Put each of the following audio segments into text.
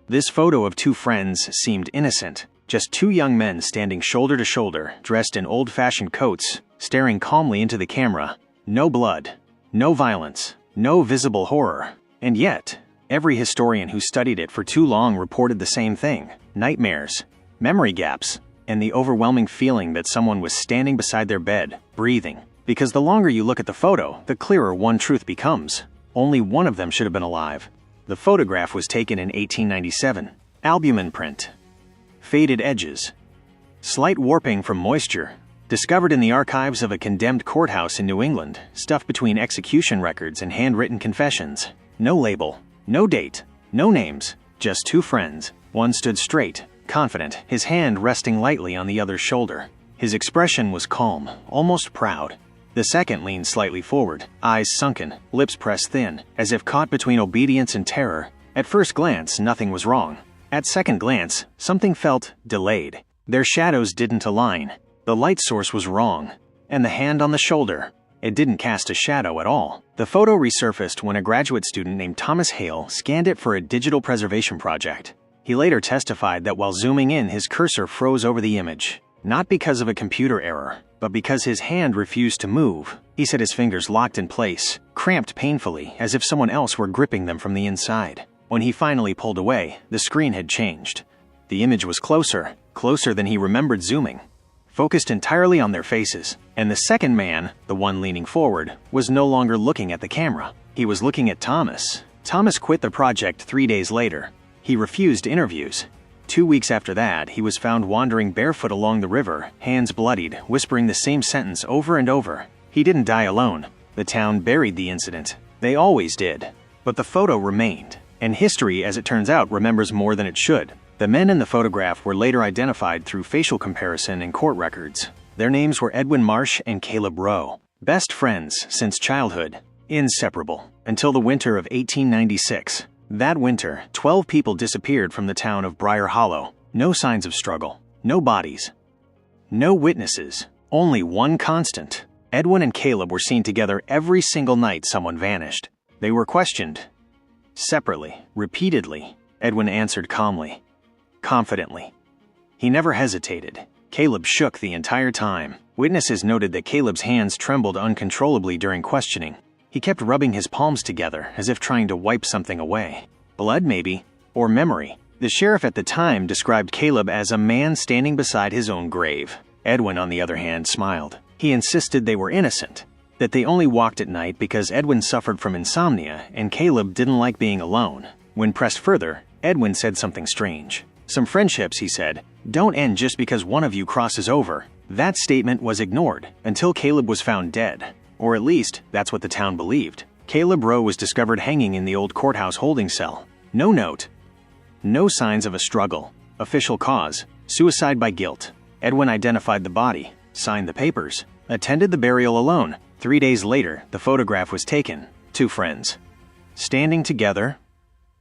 This photo of two friends seemed innocent. Just two young men standing shoulder to shoulder, dressed in old-fashioned coats, staring calmly into the camera. No blood, no violence, no visible horror. And yet, every historian who studied it for too long reported the same thing: nightmares, memory gaps, and the overwhelming feeling that someone was standing beside their bed, breathing. Because the longer you look at the photo, the clearer one truth becomes. Only one of them should have been alive. The photograph was taken in 1897. Albumin print. Faded edges. Slight warping from moisture. Discovered in the archives of a condemned courthouse in New England, stuffed between execution records and handwritten confessions. No label, no date, no names, just two friends. One stood straight, confident, his hand resting lightly on the other's shoulder. His expression was calm, almost proud. The second leaned slightly forward, eyes sunken, lips pressed thin, as if caught between obedience and terror. At first glance, nothing was wrong. At second glance, something felt delayed. Their shadows didn't align. The light source was wrong. And the hand on the shoulder, it didn't cast a shadow at all. The photo resurfaced when a graduate student named Thomas Hale scanned it for a digital preservation project. He later testified that while zooming in, his cursor froze over the image. Not because of a computer error, but because his hand refused to move. He said his fingers locked in place, cramped painfully, as if someone else were gripping them from the inside. When he finally pulled away, the screen had changed. The image was closer than he remembered zooming, focused entirely on their faces. And the second man, the one leaning forward, was no longer looking at the camera. He was looking at Thomas. Thomas quit the project 3 days later. He refused interviews. 2 weeks after that, he was found wandering barefoot along the river, hands bloodied, whispering the same sentence over and over. He didn't die alone. The town buried the incident. They always did. But the photo remained. And history, as it turns out, remembers more than it should. The men in the photograph were later identified through facial comparison in court records. Their names were Edwin Marsh and Caleb Rowe. Best friends since childhood. Inseparable. Until the winter of 1896. That winter, 12 people disappeared from the town of Briar Hollow. No signs of struggle. No bodies. No witnesses. Only one constant. Edwin and Caleb were seen together every single night someone vanished. They were questioned. Separately, repeatedly. Edwin answered calmly, confidently. He never hesitated. Caleb shook the entire time. Witnesses noted that Caleb's hands trembled uncontrollably during questioning. He kept rubbing his palms together as if trying to wipe something away. Blood, maybe, or memory. The sheriff at the time described Caleb as a man standing beside his own grave. Edwin, on the other hand, smiled. He insisted they were innocent, that they only walked at night because Edwin suffered from insomnia and Caleb didn't like being alone. When pressed further, Edwin said something strange. Some friendships, he said, don't end just because one of you crosses over. That statement was ignored until Caleb was found dead. Or at least, that's what the town believed. Caleb Rowe was discovered hanging in the old courthouse holding cell. No note. No signs of a struggle. Official cause: suicide by guilt. Edwin identified the body, signed the papers, attended the burial alone. 3 days later, the photograph was taken. Two friends. Standing together.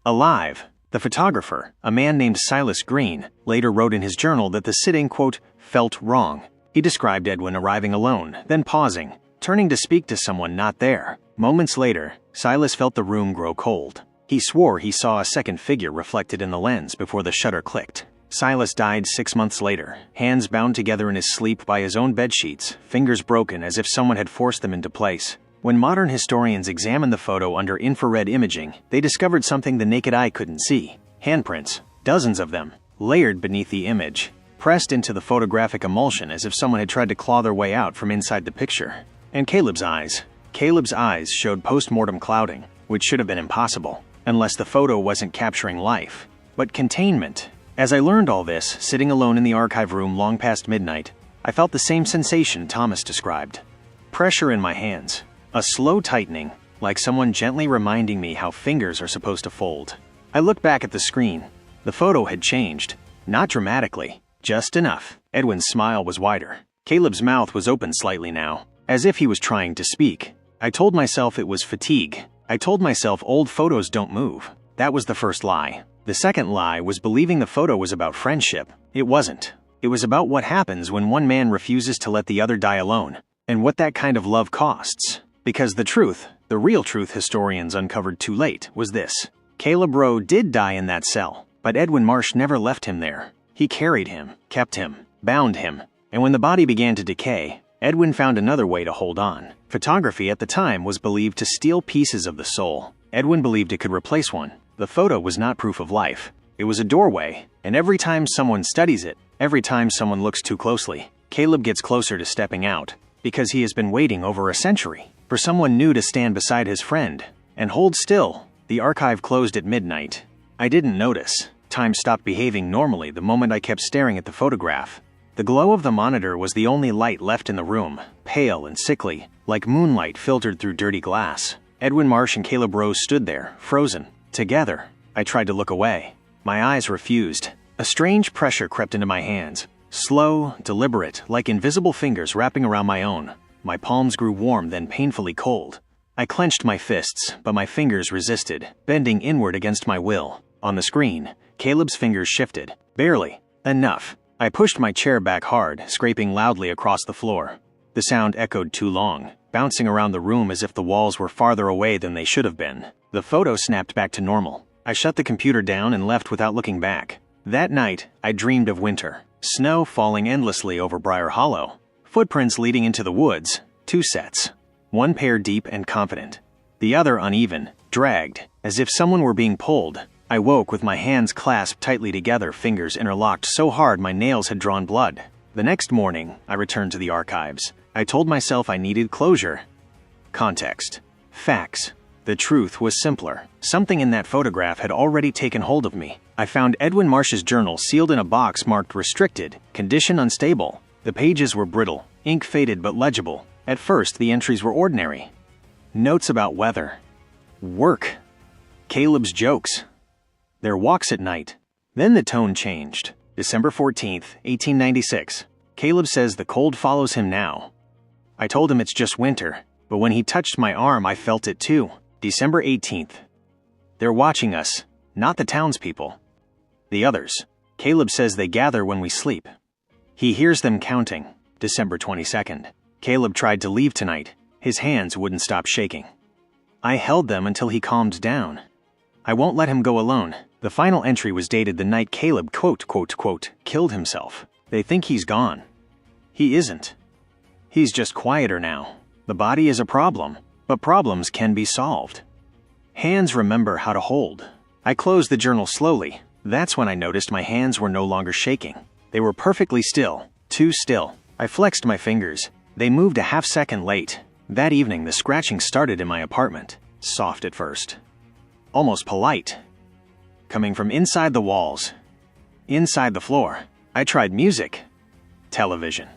Alive. The photographer, a man named Silas Green, later wrote in his journal that the sitting, quote, felt wrong. He described Edwin arriving alone, then pausing, turning to speak to someone not there. Moments later, Silas felt the room grow cold. He swore he saw a second figure reflected in the lens before the shutter clicked. Silas died 6 months later, hands bound together in his sleep by his own bedsheets, fingers broken as if someone had forced them into place. When modern historians examined the photo under infrared imaging, they discovered something the naked eye couldn't see. Handprints, dozens of them, layered beneath the image, pressed into the photographic emulsion as if someone had tried to claw their way out from inside the picture. And Caleb's eyes showed post-mortem clouding, which should have been impossible, unless the photo wasn't capturing life. But containment. As I learned all this, sitting alone in the archive room long past midnight, I felt the same sensation Thomas described. Pressure in my hands. A slow tightening, like someone gently reminding me how fingers are supposed to fold. I looked back at the screen. The photo had changed. Not dramatically, just enough. Edwin's smile was wider. Caleb's mouth was open slightly now, as if he was trying to speak. I told myself it was fatigue. I told myself old photos don't move. That was the first lie. The second lie was believing the photo was about friendship. It wasn't. It was about what happens when one man refuses to let the other die alone, and what that kind of love costs. Because the truth, the real truth historians uncovered too late, was this. Caleb Rowe did die in that cell. But Edwin Marsh never left him there. He carried him, kept him, bound him, and when the body began to decay, Edwin found another way to hold on. Photography at the time was believed to steal pieces of the soul. Edwin believed it could replace one. The photo was not proof of life. It was a doorway, and every time someone studies it, every time someone looks too closely, Caleb gets closer to stepping out, because he has been waiting over a century for someone new to stand beside his friend and hold still. The archive closed at midnight. I didn't notice. Time stopped behaving normally the moment I kept staring at the photograph. The glow of the monitor was the only light left in the room, pale and sickly, like moonlight filtered through dirty glass. Edwin Marsh and Caleb Rose stood there, frozen, together. I tried to look away. My eyes refused. A strange pressure crept into my hands, slow, deliberate, like invisible fingers wrapping around my own. My palms grew warm, then painfully cold. I clenched my fists, but my fingers resisted, bending inward against my will. On the screen, Caleb's fingers shifted. Barely. Enough. I pushed my chair back hard, scraping loudly across the floor. The sound echoed too long, bouncing around the room as if the walls were farther away than they should have been. The photo snapped back to normal. I shut the computer down and left without looking back. That night, I dreamed of winter. Snow falling endlessly over Briar Hollow. Footprints leading into the woods. 2 sets. One pair deep and confident. The other uneven, dragged, as if someone were being pulled. I woke with my hands clasped tightly together, fingers interlocked so hard my nails had drawn blood. The next morning, I returned to the archives. I told myself I needed closure. Context. Facts. The truth was simpler. Something in that photograph had already taken hold of me. I found Edwin Marsh's journal sealed in a box marked restricted, condition unstable. The pages were brittle, ink faded but legible. At first, the entries were ordinary. Notes about weather. Work. Caleb's jokes. Their walks at night. Then the tone changed. December 14th, 1896. Caleb says the cold follows him now. I told him it's just winter, but when he touched my arm, I felt it too. December 18th. They're watching us, not the townspeople. The others. Caleb says they gather when we sleep. He hears them counting. December 22nd. Caleb tried to leave tonight. His hands wouldn't stop shaking. I held them until he calmed down. I won't let him go alone. The final entry was dated the night Caleb killed himself. They think he's gone. He isn't. He's just quieter now. The body is a problem, but problems can be solved. Hands remember how to hold. I closed the journal slowly. That's when I noticed my hands were no longer shaking. They were perfectly still, too still. I flexed my fingers. They moved a half-second late. That evening, the scratching started in my apartment. Soft at first. Almost polite. Coming from inside the walls. Inside the floor. I tried music. Television.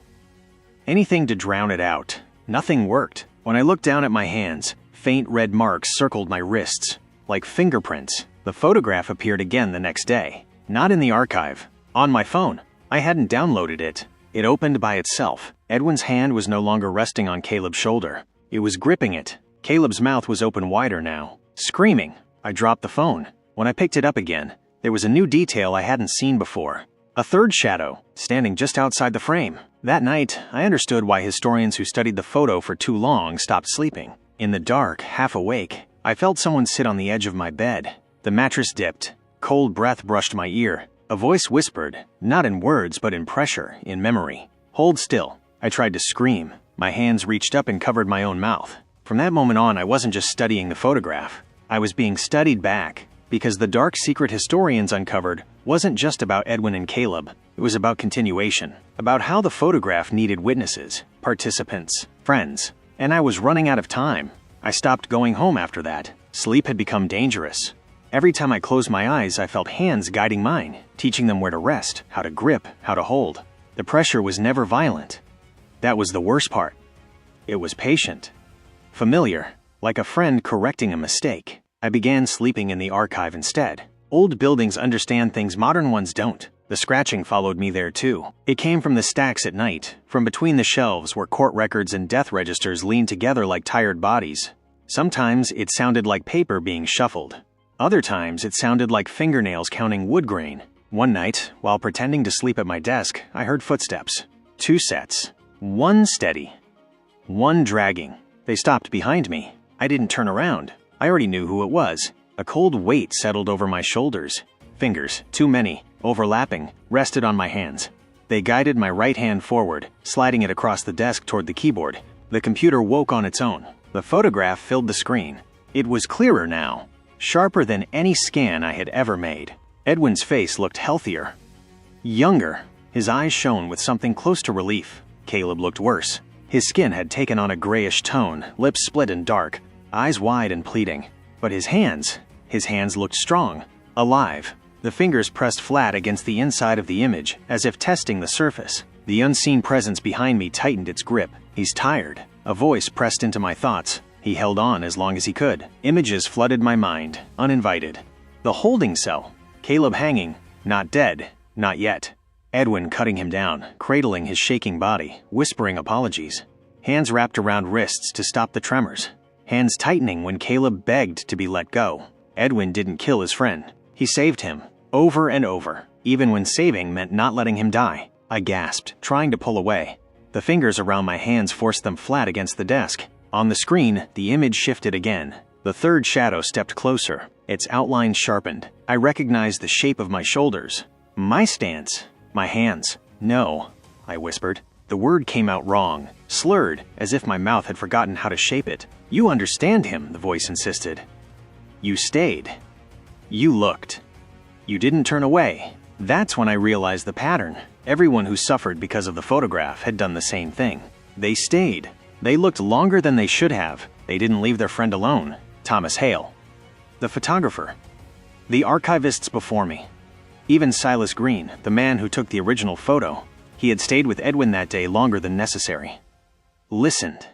Anything to drown it out. Nothing worked. When I looked down at my hands, faint red marks circled my wrists. Like fingerprints. The photograph appeared again the next day. Not in the archive. On my phone. I hadn't downloaded it. It opened by itself. Edwin's hand was no longer resting on Caleb's shoulder. It was gripping it. Caleb's mouth was open wider now. Screaming. I dropped the phone. When I picked it up again, there was a new detail I hadn't seen before. A third shadow, standing just outside the frame. That night, I understood why historians who studied the photo for too long stopped sleeping. In the dark, half awake, I felt someone sit on the edge of my bed. The mattress dipped. Cold breath brushed my ear. A voice whispered, not in words but in pressure, in memory. Hold still. I tried to scream. My hands reached up and covered my own mouth. From that moment on, I wasn't just studying the photograph. I was being studied back. Because the dark secret historians uncovered wasn't just about Edwin and Caleb. It was about continuation. About how the photograph needed witnesses, participants, friends. And I was running out of time. I stopped going home after that. Sleep had become dangerous. Every time I closed my eyes, I felt hands guiding mine, teaching them where to rest, how to grip, how to hold. The pressure was never violent. That was the worst part. It was patient. Familiar, like a friend correcting a mistake. I began sleeping in the archive instead. Old buildings understand things modern ones don't. The scratching followed me there too. It came from the stacks at night, from between the shelves where court records and death registers leaned together like tired bodies. Sometimes it sounded like paper being shuffled. Other times it sounded like fingernails counting wood grain. One night, while pretending to sleep at my desk, I heard footsteps. 2 sets. One steady. One dragging. They stopped behind me. I didn't turn around. I already knew who it was. A cold weight settled over my shoulders. Fingers, too many, overlapping, rested on my hands. They guided my right hand forward, sliding it across the desk toward the keyboard. The computer woke on its own. The photograph filled the screen. It was clearer now, sharper than any scan I had ever made. Edwin's face looked healthier, younger. His eyes shone with something close to relief. Caleb looked worse. His skin had taken on a grayish tone, lips split and dark, eyes wide and pleading. But his hands looked strong, alive. The fingers pressed flat against the inside of the image, as if testing the surface. The unseen presence behind me tightened its grip. He's tired. A voice pressed into my thoughts. He held on as long as he could. Images flooded my mind, uninvited. The holding cell. Caleb hanging, not dead, not yet. Edwin cutting him down, cradling his shaking body, whispering apologies. Hands wrapped around wrists to stop the tremors. Hands tightening when Caleb begged to be let go. Edwin didn't kill his friend. He saved him, over and over, even when saving meant not letting him die. I gasped, trying to pull away. The fingers around my hands forced them flat against the desk. On the screen, the image shifted again. The third shadow stepped closer, its outline sharpened. I recognized the shape of my shoulders. My stance. My hands. No, I whispered. The word came out wrong, slurred, as if my mouth had forgotten how to shape it. You understand him, the voice insisted. You stayed. You looked. You didn't turn away. That's when I realized the pattern. Everyone who suffered because of the photograph had done the same thing. They stayed. They looked longer than they should have. They didn't leave their friend alone. Thomas Hale. The photographer. The archivists before me. Even Silas Green, the man who took the original photo. He had stayed with Edwin that day longer than necessary. Listened.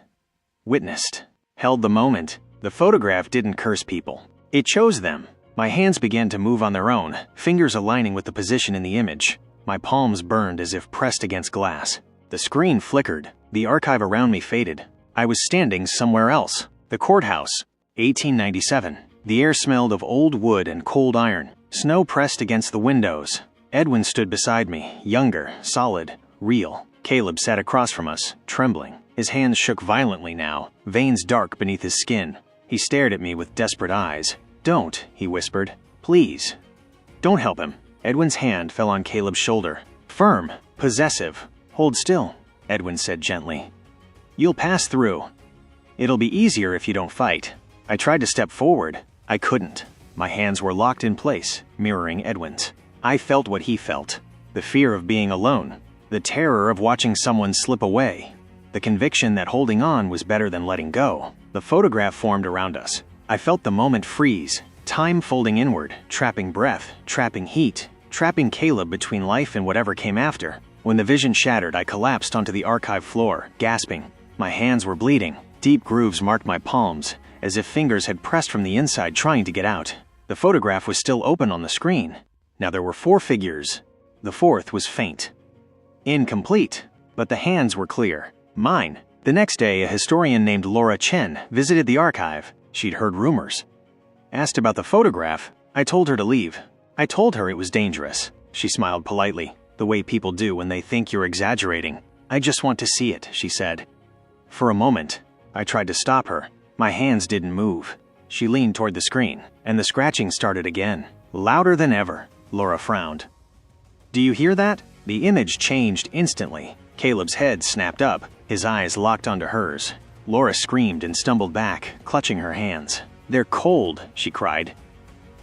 Witnessed. Held the moment. The photograph didn't curse people. It chose them. My hands began to move on their own, fingers aligning with the position in the image. My palms burned as if pressed against glass. The screen flickered. The archive around me faded. I was standing somewhere else. The courthouse. 1897. The air smelled of old wood and cold iron. Snow pressed against the windows. Edwin stood beside me, younger, solid, real. Caleb sat across from us, trembling. His hands shook violently now, veins dark beneath his skin. He stared at me with desperate eyes. Don't, he whispered. Please. Don't help him. Edwin's hand fell on Caleb's shoulder. Firm, possessive. Hold still, Edwin said gently. You'll pass through. It'll be easier if you don't fight. I tried to step forward. I couldn't. My hands were locked in place, mirroring Edwin's. I felt what he felt. The fear of being alone. The terror of watching someone slip away. The conviction that holding on was better than letting go. The photograph formed around us. I felt the moment freeze, time folding inward, trapping breath, trapping heat, trapping Caleb between life and whatever came after. When the vision shattered, I collapsed onto the archive floor, gasping. My hands were bleeding. Deep grooves marked my palms, as if fingers had pressed from the inside trying to get out. The photograph was still open on the screen. Now there were 4 figures. The 4th was faint. Incomplete, but the hands were clear. Mine. The next day, a historian named Laura Chen visited the archive. She'd heard rumors. Asked about the photograph, I told her to leave. I told her it was dangerous. She smiled politely, the way people do when they think you're exaggerating. I just want to see it, she said. For a moment, I tried to stop her. My hands didn't move. She leaned toward the screen, and the scratching started again. Louder than ever. Laura frowned. Do you hear that? The image changed instantly. Caleb's head snapped up, his eyes locked onto hers. Laura screamed and stumbled back, clutching her hands. They're cold, she cried.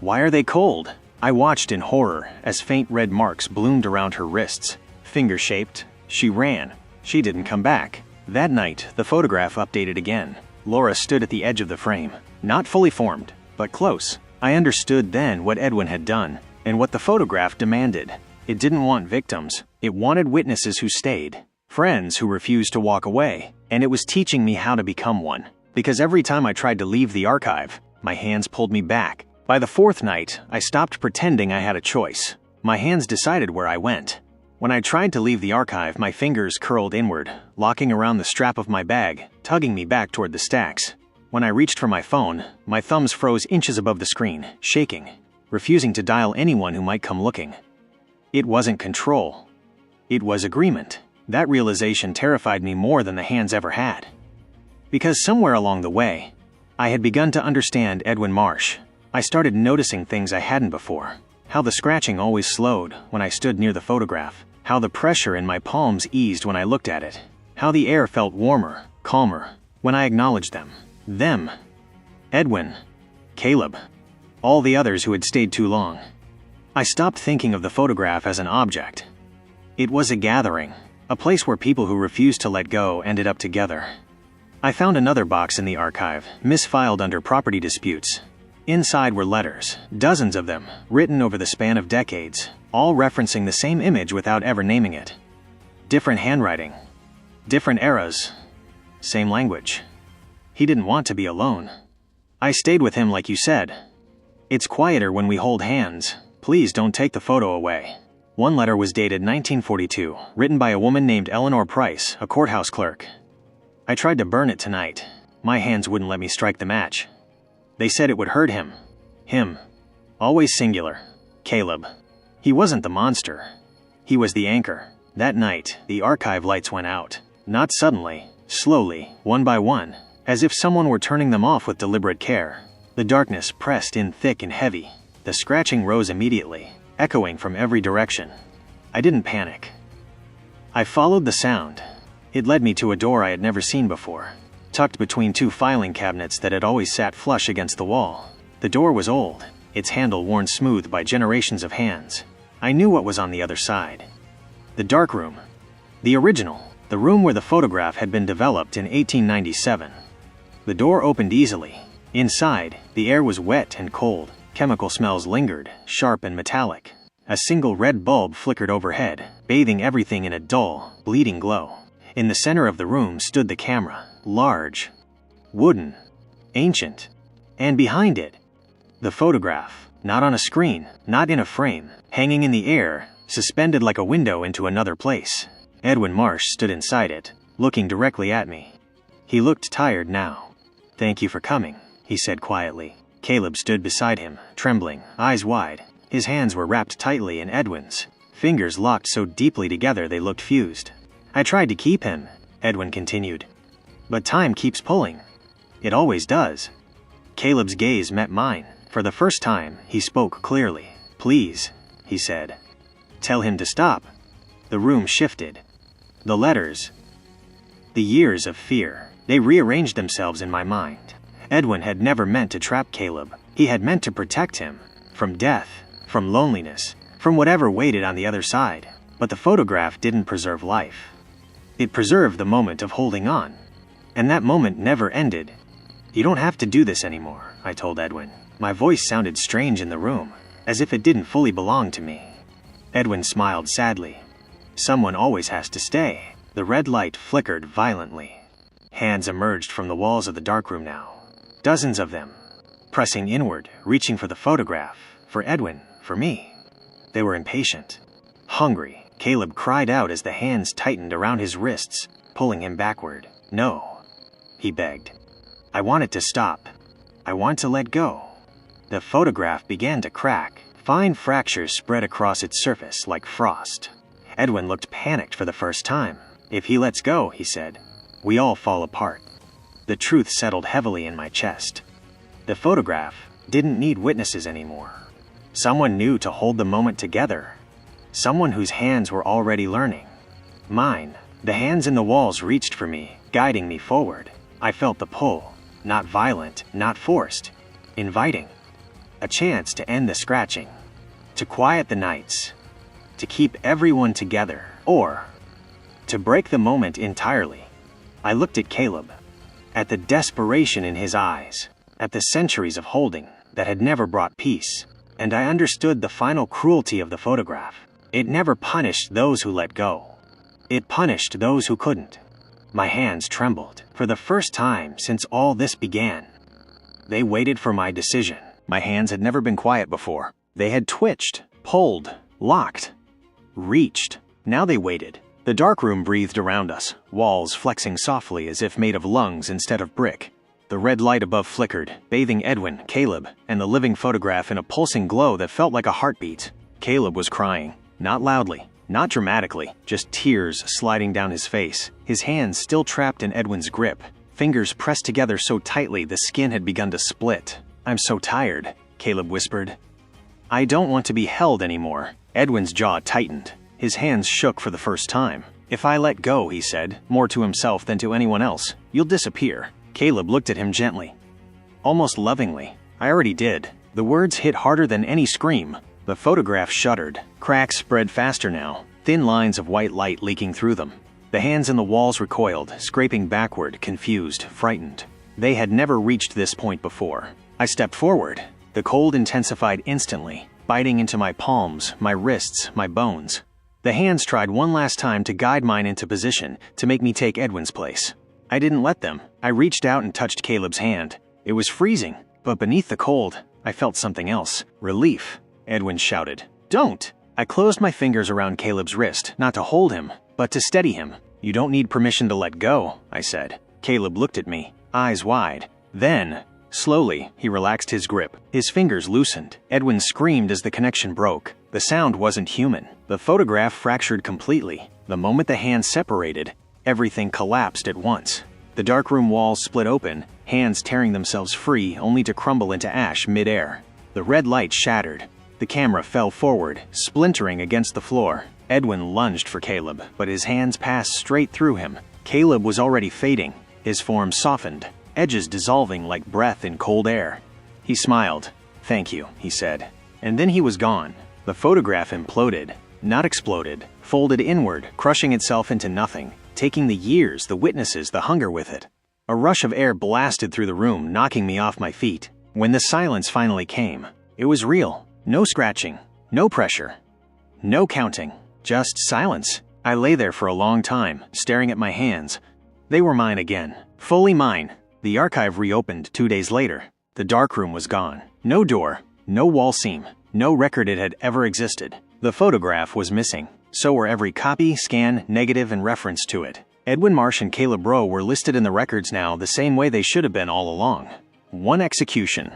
Why are they cold? I watched in horror as faint red marks bloomed around her wrists. Finger-shaped. She ran. She didn't come back. That night, the photograph updated again. Laura stood at the edge of the frame. Not fully formed, but close. I understood then what Edwin had done, and what the photograph demanded. It didn't want victims. It wanted witnesses who stayed. Friends who refused to walk away. And it was teaching me how to become one. Because every time I tried to leave the archive, my hands pulled me back. By the 4th night, I stopped pretending I had a choice. My hands decided where I went. When I tried to leave the archive, my fingers curled inward, locking around the strap of my bag, tugging me back toward the stacks. When I reached for my phone, my thumbs froze inches above the screen, shaking, refusing to dial anyone who might come looking. It wasn't control. It was agreement. That realization terrified me more than the hands ever had. Because somewhere along the way, I had begun to understand Edwin Marsh. I started noticing things I hadn't before. How the scratching always slowed when I stood near the photograph. How the pressure in my palms eased when I looked at it. How the air felt warmer, calmer, when I acknowledged them. Them. Edwin. Caleb. All the others who had stayed too long. I stopped thinking of the photograph as an object. It was a gathering, a place where people who refused to let go ended up together. I found another box in the archive, misfiled under property disputes. Inside were letters, dozens of them, written over the span of decades, all referencing the same image without ever naming it. Different handwriting. Different eras. Same language. He didn't want to be alone. I stayed with him like you said. It's quieter when we hold hands. Please don't take the photo away. One letter was dated 1942, written by a woman named Eleanor Price, a courthouse clerk. I tried to burn it tonight. My hands wouldn't let me strike the match. They said it would hurt him. Him. Always singular. Caleb. He wasn't the monster. He was the anchor. That night, the archive lights went out. Not suddenly, slowly, one by one, as if someone were turning them off with deliberate care. The darkness pressed in thick and heavy. The scratching rose immediately, echoing from every direction. I didn't panic. I followed the sound. It led me to a door I had never seen before, tucked between two filing cabinets that had always sat flush against the wall. The door was old, its handle worn smooth by generations of hands. I knew what was on the other side. The dark room. The original. The room where the photograph had been developed in 1897. The door opened easily. Inside, the air was wet and cold. Chemical smells lingered, sharp and metallic. A single red bulb flickered overhead, bathing everything in a dull, bleeding glow. In the center of the room stood the camera, large, wooden, ancient, and behind it, the photograph, not on a screen, not in a frame, hanging in the air, suspended like a window into another place. Edwin Marsh stood inside it, looking directly at me. He looked tired now. "Thank you for coming," he said quietly. Caleb stood beside him, trembling, eyes wide. His hands were wrapped tightly in Edwin's, fingers locked so deeply together they looked fused. "I tried to keep him," Edwin continued. "But time keeps pulling. It always does." Caleb's gaze met mine. For the first time, he spoke clearly. "Please," he said. "Tell him to stop." The room shifted. The letters. The years of fear. They rearranged themselves in my mind. Edwin had never meant to trap Caleb. He had meant to protect him. From death. From loneliness. From whatever waited on the other side. But the photograph didn't preserve life. It preserved the moment of holding on. And that moment never ended. "You don't have to do this anymore," I told Edwin. My voice sounded strange in the room, as if it didn't fully belong to me. Edwin smiled sadly. "Someone always has to stay." The red light flickered violently. Hands emerged from the walls of the darkroom now. Dozens of them. Pressing inward, reaching for the photograph. For Edwin. For me. They were impatient. Hungry. Caleb cried out as the hands tightened around his wrists, pulling him backward. "No," he begged. "I want it to stop. I want to let go." The photograph began to crack. Fine fractures spread across its surface like frost. Edwin looked panicked for the first time. "If he lets go," he said, "we all fall apart." The truth settled heavily in my chest. The photograph didn't need witnesses anymore. Someone new to hold the moment together. Someone whose hands were already learning. Mine. The hands in the walls reached for me, guiding me forward. I felt the pull. Not violent, not forced. Inviting. A chance to end the scratching. To quiet the nights. To keep everyone together. Or to break the moment entirely. I looked at Caleb. At the desperation in his eyes. At the centuries of holding that had never brought peace. And I understood the final cruelty of the photograph. It never punished those who let go. It punished those who couldn't. My hands trembled. For the first time since all this began. They waited for my decision. My hands had never been quiet before. They had twitched, pulled, locked, reached. Now they waited. The darkroom breathed around us, walls flexing softly as if made of lungs instead of brick. The red light above flickered, bathing Edwin, Caleb, and the living photograph in a pulsing glow that felt like a heartbeat. Caleb was crying. Not loudly, not dramatically, just tears sliding down his face, his hands still trapped in Edwin's grip, fingers pressed together so tightly the skin had begun to split. "I'm so tired," Caleb whispered. I don't want to be held anymore. Edwin's jaw tightened. His hands shook for the first time. If I let go, he said, more to himself than to anyone else, you'll disappear. Caleb looked at him gently, almost lovingly. I already did. The words hit harder than any scream. The photograph shuddered. Cracks spread faster now, thin lines of white light leaking through them. The hands in the walls recoiled, scraping backward, confused, frightened. They had never reached this point before. I stepped forward. The cold intensified instantly, biting into my palms, my wrists, my bones. The hands tried one last time to guide mine into position, to make me take Edwin's place. I didn't let them. I reached out and touched Caleb's hand. It was freezing, but beneath the cold, I felt something else. Relief. Edwin shouted. Don't! I closed my fingers around Caleb's wrist, not to hold him, but to steady him. You don't need permission to let go, I said. Caleb looked at me, eyes wide. Then, slowly, he relaxed his grip. His fingers loosened. Edwin screamed as the connection broke. The sound wasn't human. The photograph fractured completely. The moment the hands separated, everything collapsed at once. The darkroom walls split open, hands tearing themselves free only to crumble into ash mid-air. The red light shattered. The camera fell forward, splintering against the floor. Edwin lunged for Caleb, but his hands passed straight through him. Caleb was already fading. His form softened, edges dissolving like breath in cold air. He smiled. Thank you, he said. And then he was gone. The photograph imploded, not exploded, folded inward, crushing itself into nothing, taking the years, the witnesses, the hunger with it. A rush of air blasted through the room, knocking me off my feet. When the silence finally came, it was real. No scratching, no pressure, no counting, just silence. I lay there for a long time, staring at my hands. They were mine again, fully mine. The archive reopened 2 days later. The darkroom was gone. No door, no wall seam, no record it had ever existed. The photograph was missing. So were every copy, scan, negative, and reference to it. Edwin Marsh and Caleb Rowe were listed in the records now the same way they should have been all along. One execution.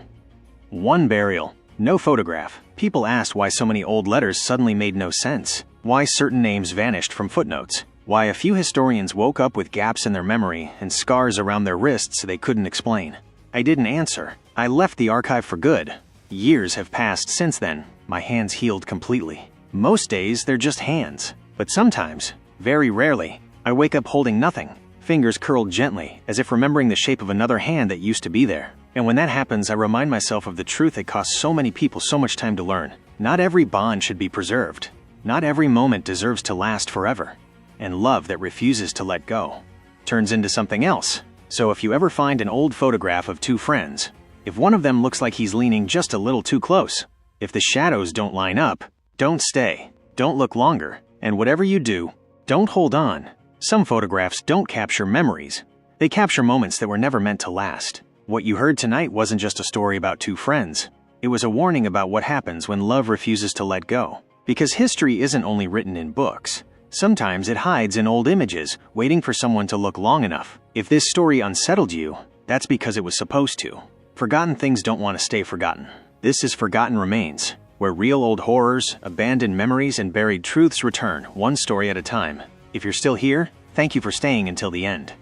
One burial. No photograph. People asked why so many old letters suddenly made no sense. Why certain names vanished from footnotes. Why a few historians woke up with gaps in their memory and scars around their wrists they couldn't explain. I didn't answer. I left the archive for good. Years have passed since then. My hands healed completely. Most days, they're just hands. But sometimes, very rarely, I wake up holding nothing. Fingers curled gently, as if remembering the shape of another hand that used to be there. And when that happens, I remind myself of the truth that cost so many people so much time to learn. Not every bond should be preserved. Not every moment deserves to last forever. And love that refuses to let go turns into something else. So if you ever find an old photograph of two friends, if one of them looks like he's leaning just a little too close, if the shadows don't line up, don't stay. Don't look longer. And whatever you do, don't hold on. Some photographs don't capture memories. They capture moments that were never meant to last. What you heard tonight wasn't just a story about two friends. It was a warning about what happens when love refuses to let go. Because history isn't only written in books. Sometimes it hides in old images, waiting for someone to look long enough. If this story unsettled you, that's because it was supposed to. Forgotten things don't want to stay forgotten. This is Forgotten Remains, where real old horrors, abandoned memories, and buried truths return, one story at a time. If you're still here, thank you for staying until the end.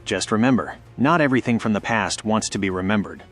Just remember, not everything from the past wants to be remembered.